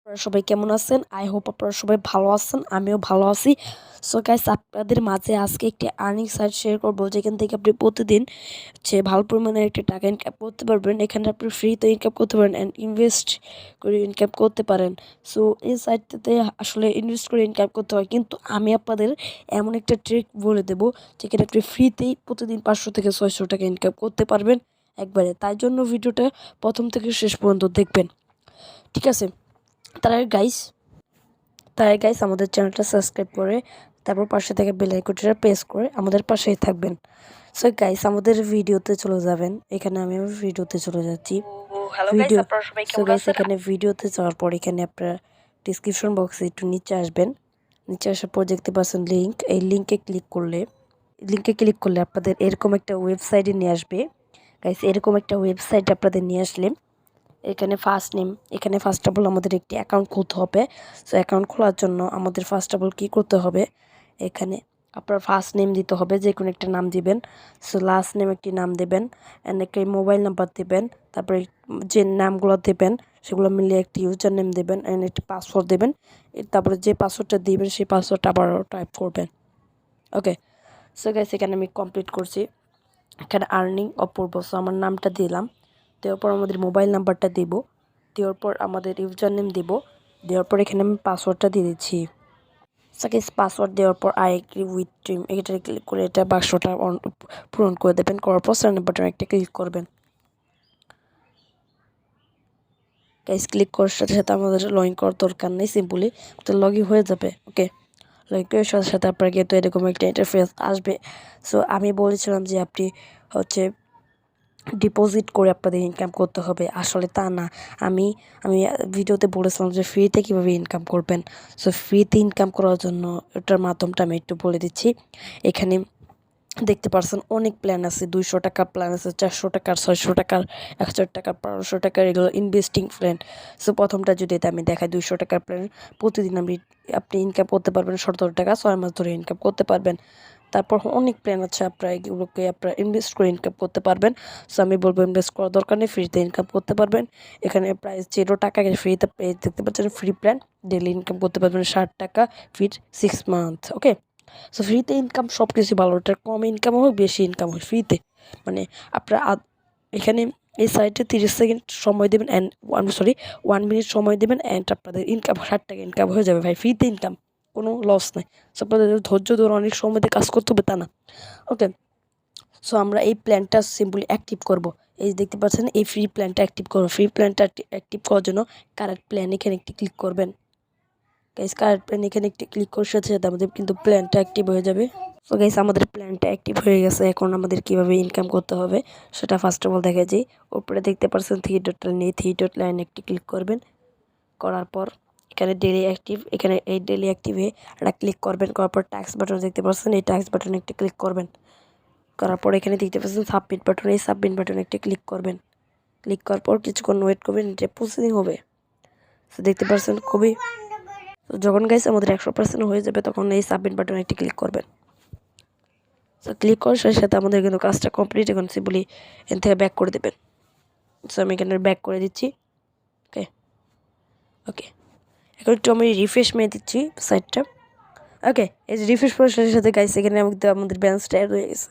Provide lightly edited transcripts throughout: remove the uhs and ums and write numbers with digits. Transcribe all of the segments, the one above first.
আপনারা সবাই কেমন আছেন? আই হোপ আপনারা সবাই ভালো আছেন, আমিও ভালো আছি। সো গাইস, আপনাদের মাঝে আজকে একটি আর্নিং সাইট শেয়ার করবো, যেখান থেকে আপনি প্রতিদিন ভালো পরিমাণের একটি টাকা ইনকাম করতে পারবেন। এখানে আপনি ফ্রিতে ইনকাম করতে পারেন অ্যান্ড ইনভেস্ট করে ইনকাম করতে পারেন। সো এই সাইটটাতে আসলে ইনভেস্ট করে ইনকাম করতে হয়, কিন্তু আমি আপনাদের এমন একটা ট্রিক বলে দেবো যেখানে আপনি ফ্রিতেই প্রতিদিন 500 থেকে 600 টাকা ইনকাম করতে পারবেন একবারে। তাই জন্য ভিডিওটা প্রথম থেকে শেষ পর্যন্ত দেখবেন, ঠিক আছে? তার আগে গাইস আমাদের চ্যানেলটা সাবস্ক্রাইব করে তারপর পাশে থেকে বেল আইকনটা প্রেস করে আমাদের পাশেই থাকবেন। সো গাইস, আমাদের ভিডিওতে চলে যাবেন। এখানে আমি আমার ভিডিওতে চলে যাচ্ছি। ভিডিও সো গাইস, এখানে ভিডিওতে যাওয়ার পর এখানে আপনারা ডিসক্রিপশন বক্সে একটু নিচে আসবেন। নিচে আসার পর দেখতে পাচ্ছেন লিঙ্ক। এই লিঙ্কে ক্লিক করলে আপনাদের এরকম একটা ওয়েবসাইটে নিয়ে আসবে। গাইস, এরকম একটা ওয়েবসাইট আপনাদের নিয়ে আসলে এখানে ফার্স্ট অফ অল আমাদের একটি অ্যাকাউন্ট খুলতে হবে। সো অ্যাকাউন্ট খোলার জন্য আমাদের ফার্স্ট অফ অল কী করতে হবে, এখানে আপনার ফার্স্ট নেম দিতে হবে, যে কোনো একটা নাম দিবেন। সো লাস্ট নেম একটি নাম দেবেন অ্যান্ড একটি মোবাইল নাম্বার দেবেন। তারপরে যে নামগুলো দেবেন সেগুলো মিলিয়ে একটি ইউজার নেম দেবেন অ্যান্ড একটি পাসওয়ার্ড দেবেন। তারপরে যে পাসওয়ার্ডটা দিবেন সেই পাসওয়ার্ডটা আবারও টাইপ করবেন। ওকে, সো গাইস, এখানে আমি কমপ্লিট করছি। এখানে আর্নিং অপূর্ব, সো আমার নামটা দিলাম। দেওয়ার পর আমাদের মোবাইল নাম্বারটা দেব, দেওয়ার পর আমাদের ইউজার নেম দেব, দেওয়ার পর এখানে আমি পাসওয়ার্ডটা দিয়ে দিচ্ছি। সাকিস পাসওয়ার্ড দেওয়ার পর আই এগ্রি উইথ টিম এটা ক্লিক করে এটা বাক্সটা পূরণ করে দেবেন। করার পর সাইন বাটন একটা ক্লিক করবেন। গাইস, ক্লিক করার সাথে সাথে আমাদের লগ ইন করার দরকার নেই, সিম্পলি তো লগ ইন হয়ে যাবে। ওকে, লগ ইন করার সাথে সাথে আপনার কিন্তু এরকম একটা ইন্টারফেস আসবে। সো আমি বলেছিলাম যে আপনি হচ্ছে ডিপোজিট করে আপনাদের ইনকাম করতে হবে, আসলে তা না। আমি আমি ভিডিওতে বলেছিলাম যে ফ্রিতে কীভাবে ইনকাম করবেন। সো ফ্রিতে ইনকাম করার জন্য এটার মাধ্যমটা আমি একটু বলে দিচ্ছি। এখানে দেখতে পাচ্ছেন অনেক প্ল্যান আছে, 200 টাকা প্ল্যান আছে, 400 টাকার, 600 টাকার, 1000 টাকার, 1200 টাকার, এগুলো ইনভেস্টিং প্ল্যান। সো প্রথমটা যদি আমি দেখাই, 200 টাকার প্ল্যান, প্রতিদিন আপনি ইনকাম করতে পারবেন 17 টাকা, 6 মাস ধরে ইনকাম করতে পারবেন। তারপর অনেক প্ল্যান আছে, আপনারা এগুলোকে আপনারা ইনভেস্ট করে ইনকাম করতে পারবেন। সো আমি বলবো ইনভেস্ট করার দরকার নেই, ফ্রিতে ইনকাম করতে পারবেন। এখানে প্রাইস 0 টাকা, ফ্রিতে দেখতে পাচ্ছেন ফ্রি প্ল্যান, ডেলি ইনকাম করতে পারবেন 60 টাকা ফির 6 মান্থ। ওকে, সো ফ্রিতে ইনকাম সব কিছু ভালো, ওটার কম ইনকাম হোক বেশি ইনকাম হয় ফ্রিতে। মানে আপনারা এখানে এই সাইটে 30 সেকেন্ড সময় দেবেন অ্যান্ড 1 মিনিট সময় দেবেন অ্যান্ড আপনাদের ইনকাম 60 টাকা ইনকাম হয়ে যাবে ভাই, ফ্রিতে ইনকাম, কোনো লস নেই। সো আপনাদের ধৈর্য ধরে অনেক সময় দিয়ে কাজ করতে হবে তা না। ওকে, সো আমরা এই প্ল্যানটা সিম্পলি অ্যাক্টিভ করব। এই দেখতে পাচ্ছেন এই ফ্রি প্ল্যানটা অ্যাক্টিভ করবো। ফ্রি প্ল্যানটা অ্যাক্টিভ করার জন্য কারেন্ট প্ল্যান এখানে একটি ক্লিক করবেন। গাইস, কারেন্ট প্ল্যান এখানে একটি ক্লিক করার সাথে সাথে আমাদের কিন্তু প্ল্যানটা অ্যাক্টিভ হয়ে যাবে। সো গাইস, আমাদের প্ল্যানটা অ্যাক্টিভ হয়ে গেছে। এখন আমাদের কিভাবে ইনকাম করতে হবে সেটা ফার্স্ট অফ অল দেখা যায়। উপরে দেখতে পাচ্ছেন 3 ডট লাইন, এই 3 ডট লাইন একটি ক্লিক করবেন। করার পর এখানে ডেলি অ্যাক্টিভ, এখানে এই ডেলি অ্যাক্টিভে একটা ক্লিক করবেন। করার পর ট্যাক্স বাটন দেখতে পাচ্ছেন, এই ট্যাক্স বাটনে একটি ক্লিক করবেন। করার পর এখানে দেখতে পাচ্ছেন সাবমিট বাটন, এই সাবমিট বাটনে একটি ক্লিক করবেন। ক্লিক করার পর কিছুক্ষণ ওয়েট করবেন, এটা প্রসেসিং হবে। সো দেখতে পাচ্ছেন খুবই, যখন গাইস আমাদের 100% হয়ে যাবে তখন এই সাবমিট বাটনে একটি ক্লিক করবেন। সো ক্লিক করার সাথে সাথে আমাদের কিন্তু কাজটা কমপ্লিট। এখন সিম্পলি এখান থেকে ব্যাক করে দেবেন। সো আমি এখানে ব্যাক করে দিচ্ছি। ওকে ওকে, এখন একটু আমি রিফ্রেশ মেরে দিচ্ছি সাইটটা। ওকে, এই যে রিফ্রেশ করার সাথে সাথে গাইস এখানে আমাদের ব্যালেন্সটা অ্যাড হয়ে গেছে।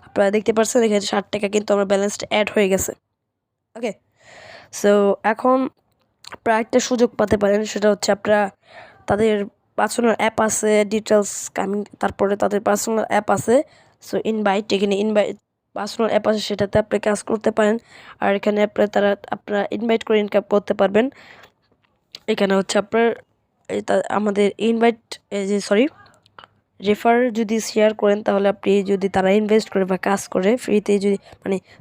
আপনারা দেখতে পাচ্ছেন এখানে 60 টাকা কিন্তু আমার ব্যালেন্সটা অ্যাড হয়ে গেছে। ওকে, সো এখন আপনারা একটা সুযোগ পেতে পারেন, সেটা হচ্ছে আপনারা তাদের পার্সোনাল অ্যাপ আছে, ডিটেলস কামিং, তারপরে তাদের পার্সোনাল অ্যাপ আছে। সো ইনভাইট, এখানে ইনভাইট পার্সোনাল অ্যাপ আছে, সেটাতে আপনি কাজ করতে পারেন। আর এখানে আপনারা ইনভাইট করে ইনকাম করতে পারবেন। এখানে হচ্ছে আপনার আমাদের ইনভাইট রেফার যদি শেয়ার করেন, তাহলে আপনি যদি তারা ইনভেস্ট করে বা কাজ করে ফ্রিতে, যদি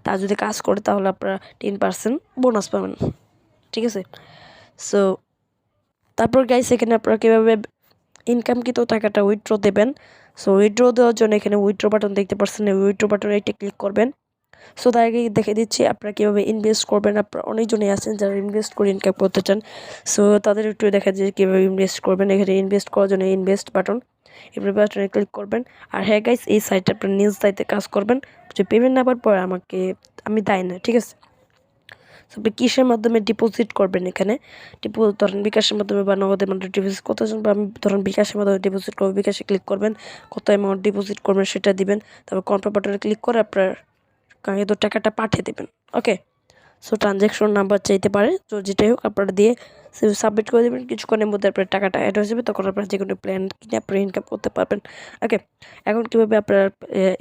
তারা যদি কাজ করে, তাহলে আপনারা 10% বোনাস পাবেন, ঠিক আছে? সো তারপর গাইস এখানে আপনারা কীভাবে ইনকামকৃত টাকাটা উইথড্র দেবেন। সো উইথড্র দেওয়ার জন্য এখানে উইথড্র বাটন দেখতে পাচ্ছেন, উইথড্র বাটনে একটা ক্লিক করবেন। সো তার আগে দেখে দিচ্ছি আপনারা কীভাবে ইনভেস্ট করবেন। আপনারা অনেকজনই আছেন যারা ইনভেস্ট করে ইনকাম করতে চান, সো তাদের একটু দেখা যায় কীভাবে ইনভেস্ট করবেন। এখানে ইনভেস্ট করার জন্য ইনভেস্ট বাটনে ক্লিক করবেন। আর হ্যাঁ গাইস, এই সাইটটা আপনার নিজ দায়িত্বে কাজ করবেন, যে পেমেন্ট নেওয়ার পর আমি দায় না, ঠিক আছে? আপনি কিসের মাধ্যমে ডিপোজিট করবেন এখানে ধরেন বিকাশের মাধ্যমে বা নগদের মাধ্যমে ডিপোজিট কতজন বা আমি ধরেন বিকাশের মাধ্যমে ডিপোজিট করবো, বিকাশে ক্লিক করবেন, কত অ্যামাউন্ট ডিপোজিট করবেন সেটা দিবেন, তারপর কনফার্ম বাটনে ক্লিক করে আপনার কাঙ্ক্ষিত টাকাটা পাঠিয়ে দেবেন। ওকে, সো ট্রানজ্যাকশন নাম্বার চাইতে পারে, তো যেটাই হোক আপনারা দিয়ে সাবমিট করে দেবেন। কিছুক্ষণের মধ্যে আপনার টাকাটা অ্যাড হয়ে যাবে, তখন আপনারা যে কোনো প্ল্যান কিনে আপনারা ইনকাম করতে পারবেন। ওকে, এখন কীভাবে আপনার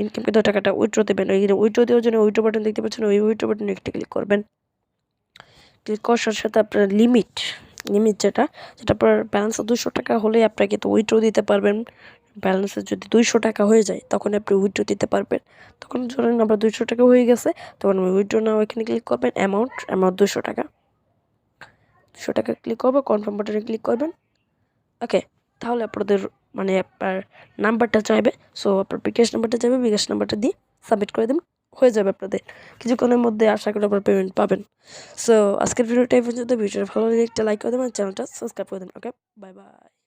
ইনকামকৃত টাকাটা উইথড্র দেবেন, ওই উইথড্র দেওয়ার জন্য উইথড্র বাটন দেখতে পাচ্ছেন, ওই উইথড্র বাটনে একটা ক্লিক করবেন। ক্লিক করার সাথে সাথে আপনার লিমিট যেটা আপনার ব্যালেন্স 200 টাকা হলে আপনারা কিন্তু উইথড্র দিতে পারবেন। ব্যালেন্সে যদি 200 টাকা হয়ে যায় তখন আপনি উইথড্র দিতে পারবেন। তখন ধরেন আপনার 200 টাকা হয়ে গেছে, তখন উইথড্র নাও এখানে ক্লিক করবেন, অ্যামাউন্ট 200 টাকা, 200 টাকা ক্লিক করবো, কনফার্ম বাটনে ক্লিক করবেন। ওকে, তাহলে আপনাদের মানে আপনার নাম্বারটা চাইবে, সো আপনার বিকাশ নাম্বারটা চাইবে, বিকাশ নাম্বারটা দিয়ে সাবমিট করে দেবেন, হয়ে যাবে আপনাদের। কিছুক্ষণের মধ্যে আশা করি আপনার পেমেন্ট পাবেন। সো আজকের ভিডিওটা এই পর্যন্ত। ভিডিওটা ভালো লাগলে একটা লাইক করে দেবেন, চ্যানেলটা সাবস্ক্রাইব করে দেবেন। ওকে, বাই বাই।